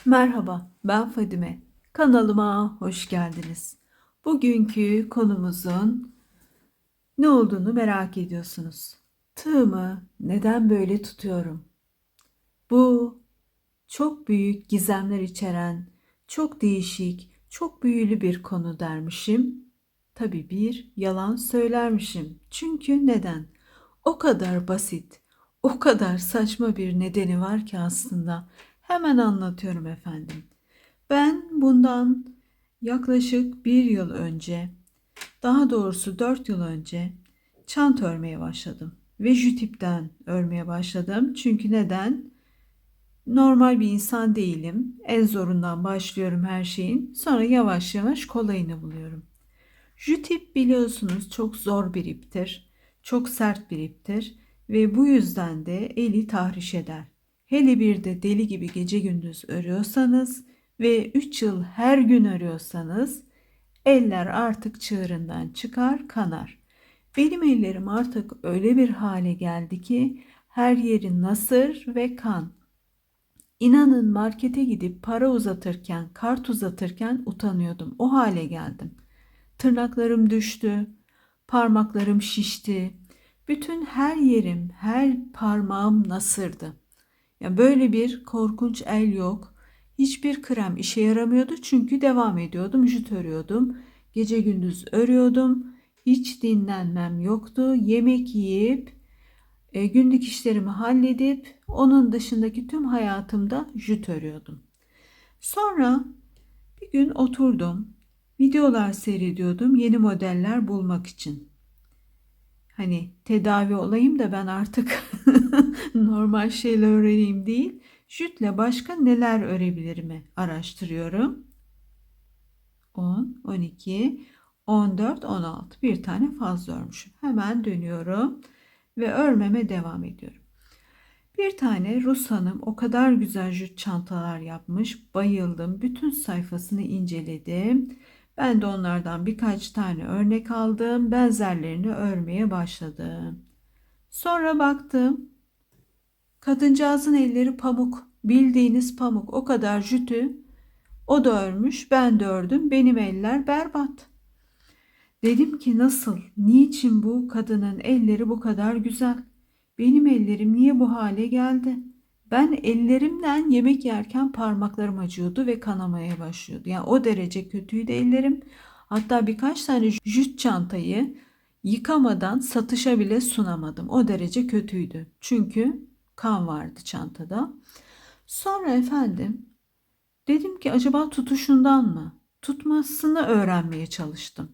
Merhaba, ben Fadime. Kanalıma hoş geldiniz. Bugünkü konumuzun ne olduğunu merak ediyorsunuz. Tığımı neden böyle tutuyorum? Bu çok büyük gizemler içeren, çok değişik, çok büyülü bir konu dermişim. Tabii bir yalan söylermişim. Çünkü neden? O kadar basit, o kadar saçma bir nedeni var ki aslında. Hemen anlatıyorum efendim. Ben bundan yaklaşık bir yıl önce, daha doğrusu 4 yıl önce çanta örmeye başladım. Ve jütipten örmeye başladım. Çünkü neden? Normal bir insan değilim. En zorundan başlıyorum her şeyin. Sonra yavaş yavaş kolayını buluyorum. Jütip biliyorsunuz çok zor bir iptir. Çok sert bir iptir. Ve bu yüzden de eli tahriş eder. Hele bir de deli gibi gece gündüz örüyorsanız ve 3 yıl her gün örüyorsanız eller artık çığırından çıkar, kanar. Benim ellerim artık öyle bir hale geldi ki her yeri nasır ve kan. İnanın markete gidip para uzatırken, kart uzatırken utanıyordum. O hale geldim. Tırnaklarım düştü, parmaklarım şişti. Bütün her yerim, her parmağım nasırdı. Ya böyle bir korkunç el yok. Hiçbir krem işe yaramıyordu çünkü devam ediyordum, jüt örüyordum. Gece gündüz örüyordum. Hiç dinlenmem yoktu. Yemek yiyip günlük işlerimi halledip onun dışındaki tüm hayatımda jüt örüyordum. Sonra bir gün oturdum. Videolar seyrediyordum yeni modeller bulmak için. Hani tedavi olayım da ben artık normal şeyler öğreneyim değil. Jütle başka neler örebilirim araştırıyorum. 10, 12, 14, 16. Bir tane fazla örmüşüm. Hemen dönüyorum ve örmeme devam ediyorum. Bir tane Rus hanım o kadar güzel jüt çantalar yapmış. Bayıldım. Bütün sayfasını inceledim. Ben de onlardan birkaç tane örnek aldım. Benzerlerini örmeye başladım. Sonra baktım. Kadıncağızın elleri pamuk. Bildiğiniz pamuk. O kadar jütü. O da örmüş. Ben de ördüm. Benim eller berbat. Dedim ki nasıl? Niçin bu kadının elleri bu kadar güzel? Benim ellerim niye bu hale geldi? Ben ellerimden yemek yerken parmaklarım acıyordu ve kanamaya başlıyordu. Yani o derece kötüydü ellerim. Hatta birkaç tane jüt çantayı yıkamadan satışa bile sunamadım. O derece kötüydü. Çünkü kan vardı çantada. Sonra efendim dedim ki acaba tutuşundan mı? Tutmasını öğrenmeye çalıştım.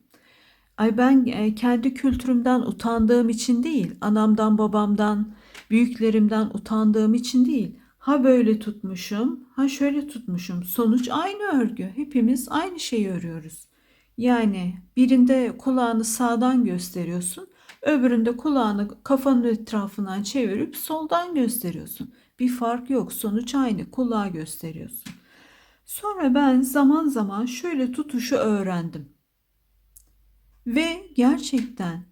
Ay ben kendi kültürümden utandığım için değil, anamdan, babamdan, büyüklerimden utandığım için değil. Ha böyle tutmuşum, ha şöyle tutmuşum. Sonuç aynı örgü. Hepimiz aynı şeyi örüyoruz. Yani birinde kulağını sağdan gösteriyorsun, öbüründe kulağını kafanın etrafından çevirip soldan gösteriyorsun. Bir fark yok. Sonuç aynı. Kulağı gösteriyorsun. Sonra ben zaman zaman şöyle tutuşu öğrendim. Ve gerçekten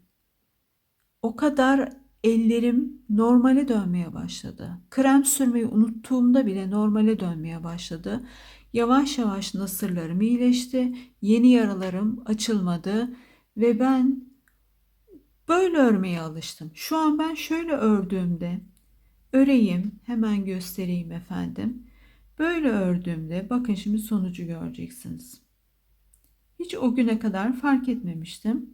o kadar ellerim normale dönmeye başladı. Krem sürmeyi unuttuğumda bile normale dönmeye başladı. Yavaş yavaş nasırlarım iyileşti. Yeni yaralarım açılmadı ve ben böyle örmeye alıştım. Şu an ben şöyle ördüğümde öreyim, hemen göstereyim efendim. Böyle ördüğümde bakın şimdi sonucu göreceksiniz. Hiç o güne kadar fark etmemiştim.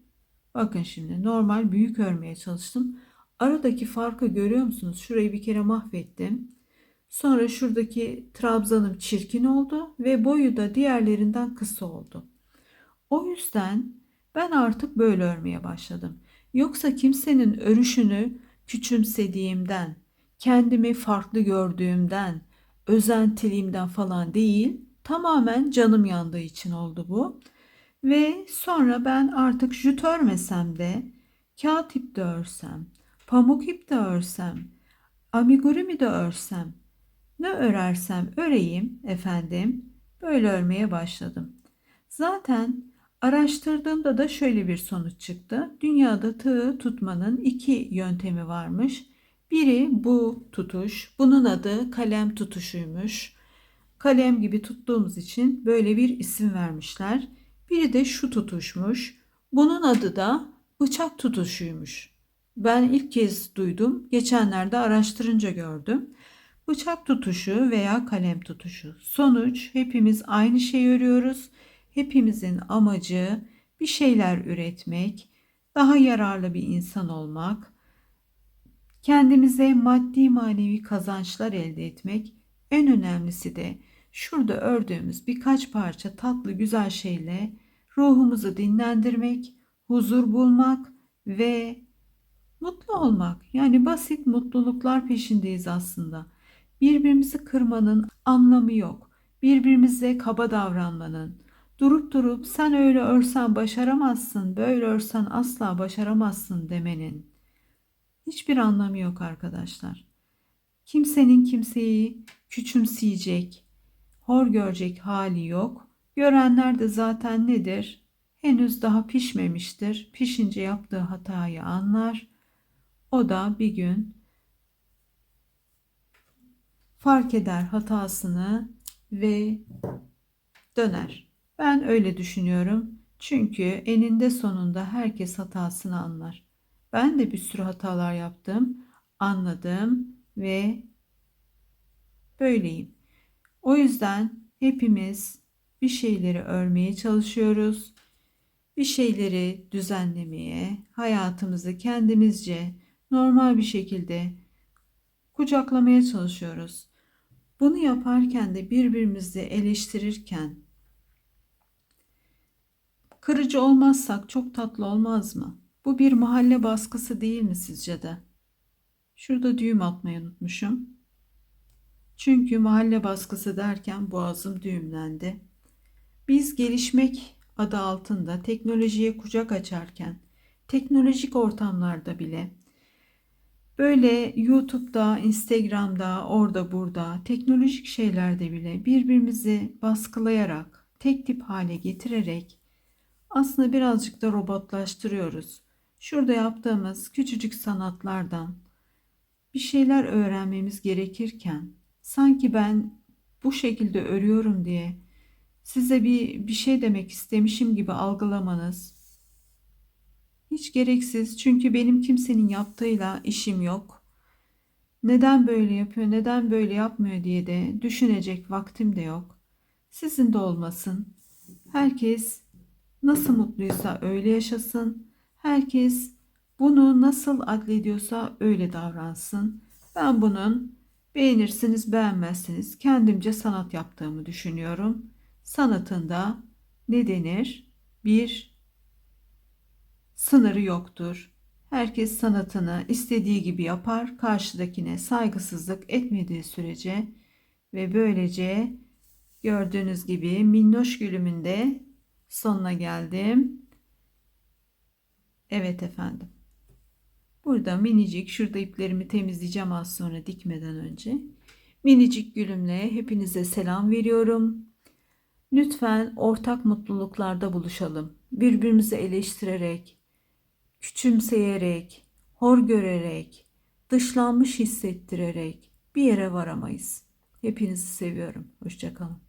Bakın şimdi normal büyük örmeye çalıştım. Aradaki farkı görüyor musunuz? Şurayı bir kere mahvettim. Sonra şuradaki trabzanım çirkin oldu ve boyu da diğerlerinden kısa oldu. O yüzden ben artık böyle örmeye başladım. Yoksa kimsenin örüşünü küçümsediğimden, kendimi farklı gördüğümden, özentiliğimden falan değil, tamamen canım yandığı için oldu bu. Ve sonra ben artık jüt örmesem de kağıt ip de örsem, pamuk ip de örsem, amigurumi de örsem, ne örersem öreyim efendim, böyle örmeye başladım. Zaten araştırdığımda da şöyle bir sonuç çıktı. Dünyada tığ tutmanın iki yöntemi varmış. Biri bu tutuş, bunun adı kalem tutuşuymuş. Kalem gibi tuttuğumuz için böyle bir isim vermişler. Biri de şu tutuşmuş. Bunun adı da bıçak tutuşuymuş. Ben ilk kez duydum. Geçenlerde araştırınca gördüm. Bıçak tutuşu veya kalem tutuşu. Sonuç hepimiz aynı şeyi örüyoruz. Hepimizin amacı bir şeyler üretmek, daha yararlı bir insan olmak, kendimize maddi manevi kazançlar elde etmek, en önemlisi de şurada ördüğümüz birkaç parça tatlı güzel şeyle ruhumuzu dinlendirmek, huzur bulmak ve mutlu olmak. Yani basit mutluluklar peşindeyiz aslında. Birbirimizi kırmanın anlamı yok. Birbirimize kaba davranmanın, durup durup sen öyle örsen başaramazsın, böyle örsen asla başaramazsın demenin hiçbir anlamı yok arkadaşlar. Kimsenin kimseyi küçümseyecek, hor görecek hali yok. Görenler de zaten nedir? Henüz daha pişmemiştir. Pişince yaptığı hatayı anlar. O da bir gün fark eder hatasını ve döner. Ben öyle düşünüyorum. Çünkü eninde sonunda herkes hatasını anlar. Ben de bir sürü hatalar yaptım, anladım ve böyleyim. O yüzden hepimiz bir şeyleri örmeye çalışıyoruz. Bir şeyleri düzenlemeye, hayatımızı kendimizce normal bir şekilde kucaklamaya çalışıyoruz. Bunu yaparken de birbirimizi eleştirirken kırıcı olmazsak çok tatlı olmaz mı? Bu bir mahalle baskısı değil mi sizce de? Şurada düğüm atmayı unutmuşum. Çünkü mahalle baskısı derken boğazım düğümlendi. Biz gelişmek adı altında teknolojiye kucak açarken, teknolojik ortamlarda bile böyle YouTube'da, Instagram'da, orada burada, teknolojik şeylerde bile birbirimizi baskılayarak, tek tip hale getirerek aslında birazcık da robotlaştırıyoruz. Şurada yaptığımız küçücük sanatlardan bir şeyler öğrenmemiz gerekirken sanki ben bu şekilde örüyorum diye size bir şey demek istemişim gibi algılamanız hiç gereksiz. Çünkü benim kimsenin yaptığıyla işim yok. Neden böyle yapıyor, neden böyle yapmıyor diye de düşünecek vaktim de yok. Sizin de olmasın. Herkes nasıl mutluysa öyle yaşasın. Herkes bunu nasıl adlediyorsa öyle davransın. Ben bunun beğenirsiniz, beğenmezsiniz kendimce sanat yaptığımı düşünüyorum. Sanatında ne denir? Bir sınırı yoktur. Herkes sanatını istediği gibi yapar, karşıdakine saygısızlık etmediği sürece ve böylece gördüğünüz gibi minnoş gülümün de sonuna geldim. Evet efendim. Burada minicik, şurada iplerimi temizleyeceğim az sonra dikmeden önce. Minicik gülümle hepinize selam veriyorum. Lütfen ortak mutluluklarda buluşalım. Birbirimizi eleştirerek, küçümseyerek, hor görerek, dışlanmış hissettirerek bir yere varamayız. Hepinizi seviyorum. Hoşça kalın.